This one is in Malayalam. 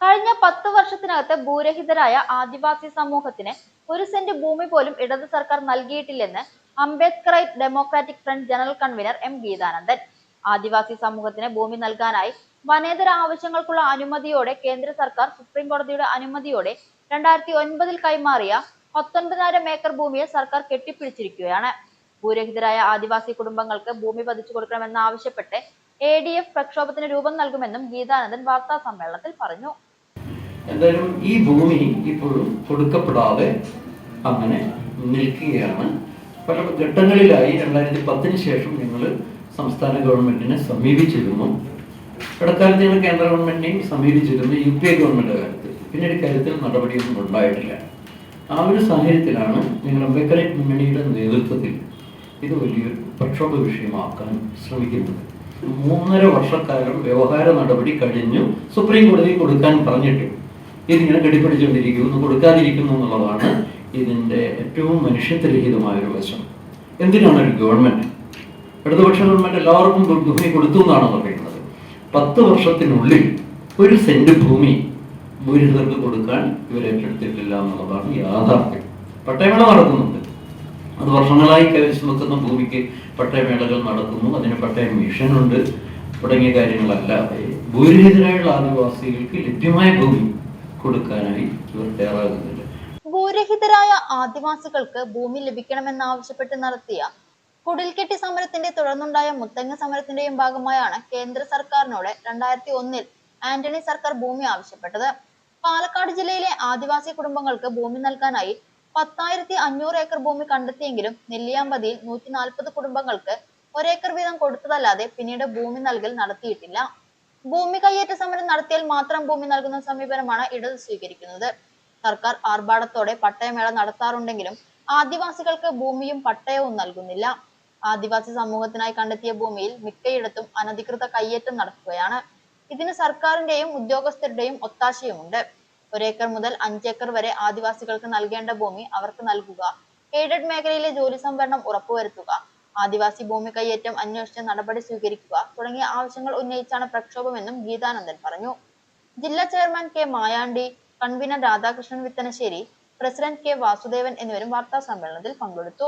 കഴിഞ്ഞ 10 വർഷത്തിനകത്ത് ഭൂരഹിതരായ ആദിവാസി സമൂഹത്തിന് 1 സെന്റ് ഭൂമി പോലും ഇടത് സർക്കാർ നൽകിയിട്ടില്ലെന്ന് Ambedkarite democratic front general convener M Geethanandan. Adivasi സമൂഹത്തിന് ഭൂമി നൽകാനായി വനേതര ആവശ്യങ്ങൾക്കുള്ള അനുമതിയോടെ കേന്ദ്ര സർക്കാർ സുപ്രീം കോടതിയുടെ അനുമതിയോടെ 2009 കൈമാറിയ 19,000 ഏക്കർ ഭൂമിയെ സർക്കാർ കെട്ടിപ്പിടിച്ചിരിക്കുകയാണ്. ഭൂരഹിതരായ ആദിവാസി കുടുംബങ്ങൾക്ക് ഭൂമി പതിച്ചു കൊടുക്കണമെന്നാവശ്യപ്പെട്ട് ADF പ്രക്ഷോഭത്തിന് രൂപം നൽകുമെന്നും ഗീതാനന്ദൻ വാർത്താ സമ്മേളനത്തിൽ പറഞ്ഞു. എന്തായാലും ഈ ഭൂമി ഇപ്പോഴും കൊടുക്കപ്പെടാതെ അങ്ങനെ നിൽക്കുകയാണ്. പല ഘട്ടങ്ങളിലായി 2010 ശേഷം ഞങ്ങൾ സംസ്ഥാന ഗവൺമെന്റിനെ സമീപിച്ചിരുന്നു. ഇടക്കാലത്ത് ഞങ്ങൾ കേന്ദ്ര ഗവൺമെന്റിനെയും സമീപിച്ചിരുന്നു, UPA ഗവൺമെന്റ് കാലത്ത്. പിന്നീട് കാര്യത്തിൽ നടപടിയൊന്നും ഉണ്ടായിട്ടില്ല. ആ ഒരു സാഹചര്യത്തിലാണ് ഞങ്ങൾ അംബേദ്കറൈറ്റ് മുന്നണിയുടെ നേതൃത്വത്തിൽ ഇത് വലിയൊരു പ്രക്ഷോഭ വിഷയമാക്കാൻ ശ്രമിക്കുന്നത്. 3.5 വർഷക്കാലം വ്യവഹാര നടപടി കഴിഞ്ഞു സുപ്രീം കോടതി കൊടുക്കാൻ പറഞ്ഞിട്ട് ഇതിങ്ങനെ കെട്ടിപ്പിടിച്ചുകൊണ്ടിരിക്കുന്നു, കൊടുക്കാതിരിക്കുന്നു എന്നുള്ളതാണ് ഇതിൻ്റെ ഏറ്റവും മനുഷ്യത്വരഹിതമായൊരു വശം. എന്തിനാണ് ഒരു ഗവൺമെന്റ്, ഇടതുപക്ഷ ഗവൺമെന്റ് എല്ലാവർക്കും ഭൂമി കൊടുത്തു എന്നാണ് പറയുന്നത്. 10 വർഷത്തിനുള്ളിൽ 1 സെന്റ് ഭൂമി ഭൂരഹിതർക്ക് കൊടുക്കാൻ ഇവരേറ്റെടുത്തിട്ടില്ല എന്നുള്ളതാണ് യാഥാർത്ഥ്യം. പട്ടയമേള നടക്കുന്നുണ്ട്, അത് വർഷങ്ങളായി കൈവശം വെക്കുന്ന ഭൂമിക്ക് പട്ടയമേളകൾ നടക്കുന്നു, അതിന് പട്ടയ മിഷനുണ്ട്, തുടങ്ങിയ കാര്യങ്ങളല്ലാതെ ഭൂരഹിതരായുള്ള ആദിവാസികൾക്ക് ലഭ്യമായ ഭൂമി കൊടുക്കാനായി ഇവർ തയ്യാറാകുന്നില്ല. ഭൂരഹിതരായ ആദിവാസികൾക്ക് ഭൂമി ലഭിക്കണമെന്നാവശ്യപ്പെട്ട് നടത്തിയ കുടിൽക്കെട്ടി സമരത്തിന്റെ തുടർന്നുണ്ടായ മുത്തങ്ങ സമരത്തിന്റെയും ഭാഗമായാണ് കേന്ദ്ര സർക്കാരിനോട് 2001 ആന്റണി സർക്കാർ ഭൂമി ആവശ്യപ്പെട്ടത്. പാലക്കാട് ജില്ലയിലെ ആദിവാസി കുടുംബങ്ങൾക്ക് ഭൂമി നൽകാനായി 10,500 ഏക്കർ ഭൂമി കണ്ടെത്തിയെങ്കിലും നെല്ലിയാമ്പതിയിൽ 140 കുടുംബങ്ങൾക്ക് 1 ഏക്കർ വീതം കൊടുത്തതല്ലാതെ പിന്നീട് ഭൂമി നൽകൽ നടത്തിയിട്ടില്ല. ഭൂമി കയ്യേറ്റ സമരം നടത്തിയാൽ മാത്രം ഭൂമി നൽകുന്ന സമീപനമാണ് ഇടത് സ്വീകരിക്കുന്നത്. സർക്കാർ ആർഭാടത്തോടെ പട്ടയമേള നടത്താറുണ്ടെങ്കിലും ആദിവാസികൾക്ക് ഭൂമിയും പട്ടയവും നൽകുന്നില്ല. ആദിവാസി സമൂഹത്തിനായി കണ്ടെത്തിയ ഭൂമിയിൽ മിക്കയിടത്തും അനധികൃത കയ്യേറ്റം നടക്കുകയാണ്. ഇതിന് സർക്കാരിന്റെയും ഉദ്യോഗസ്ഥരുടെയും ഒത്താശയുമുണ്ട്. 1 ഏക്കർ മുതൽ 5 ഏക്കർ വരെ ആദിവാസികൾക്ക് നൽകേണ്ട ഭൂമി അവർക്ക് നൽകുക, എയ്ഡഡ് മേഖലയിലെ ജോലി സംവരണം ഉറപ്പുവരുത്തുക, ആദിവാസി ഭൂമി കയ്യേറ്റം അന്വേഷിച്ച് നടപടി സ്വീകരിക്കുക തുടങ്ങിയ ആവശ്യങ്ങൾ ഉന്നയിച്ചാണ് പ്രക്ഷോഭമെന്നും ഗീതാനന്ദൻ പറഞ്ഞു. ജില്ലാ chairman K Mayandi, convener Radhakrishnan Vithanassery, president K Vasudevan എന്നിവരും വാർത്താ സമ്മേളനത്തിൽ പങ്കെടുത്തു.